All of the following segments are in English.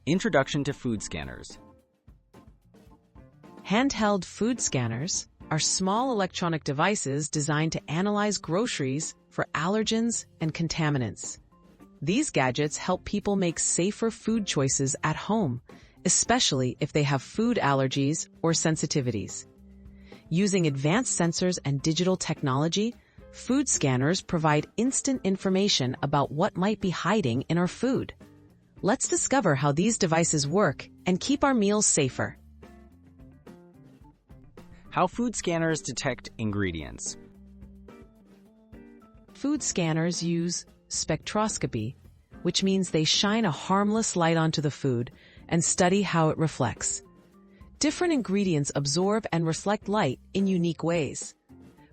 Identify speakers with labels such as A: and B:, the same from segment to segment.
A: Introduction to food scanners.
B: Handheld food scanners are small electronic devices designed to analyze groceries for allergens and contaminants. These gadgets help people make safer food choices at home, especially if they have food allergies or sensitivities. Using advanced sensors and digital technology, food scanners provide instant information about what might be hiding in our food. Let's discover how these devices work and keep our meals safer.
A: How food scanners detect ingredients.
B: Food scanners use spectroscopy, which means they shine a harmless light onto the food and study how it reflects. Different ingredients absorb and reflect light in unique ways.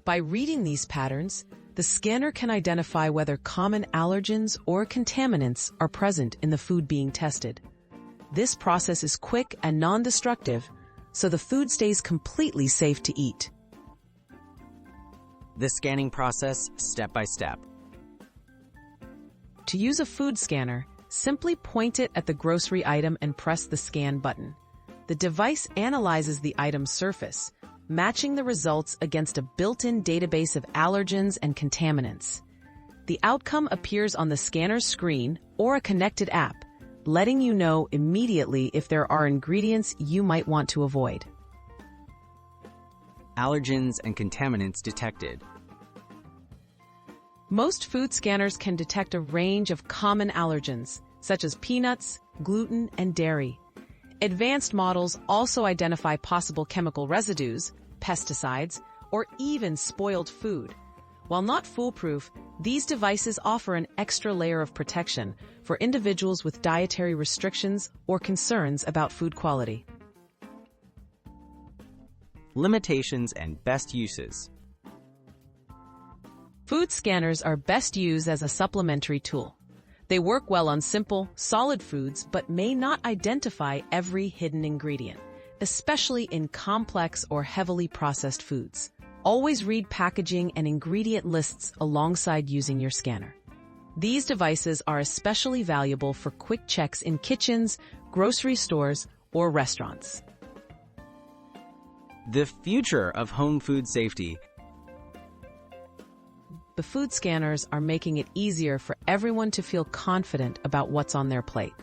B: By reading these patterns, the scanner can identify whether common allergens or contaminants are present in the food being tested. This process is quick and non-destructive, so the food stays completely safe to eat.
A: The scanning process, step by step.
B: To use a food scanner, simply point it at the grocery item and press the scan button. The device analyzes the item's surface, matching the results against a built-in database of allergens and contaminants. The outcome appears on the scanner's screen or a connected app, letting you know immediately if there are ingredients you might want to avoid.
A: Allergens and contaminants detected.
B: Most food scanners can detect a range of common allergens, such as peanuts, gluten, and dairy. Advanced models also identify possible chemical residues, pesticides, or even spoiled food. While not foolproof, these devices offer an extra layer of protection for individuals with dietary restrictions or concerns about food quality.
A: Limitations and best uses.
B: Food scanners are best used as a supplementary tool. They work well on simple, solid foods but may not identify every hidden ingredient, especially in complex or heavily processed foods. Always read packaging and ingredient lists alongside using your scanner. These devices are especially valuable for quick checks in kitchens, grocery stores, or restaurants.
A: The future of home food safety.
B: The food scanners are making it easier for everyone to feel confident about what's on their plate.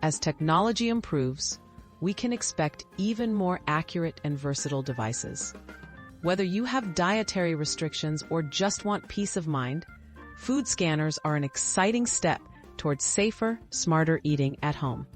B: As technology improves, we can expect even more accurate and versatile devices. Whether you have dietary restrictions or just want peace of mind, food scanners are an exciting step towards safer, smarter eating at home.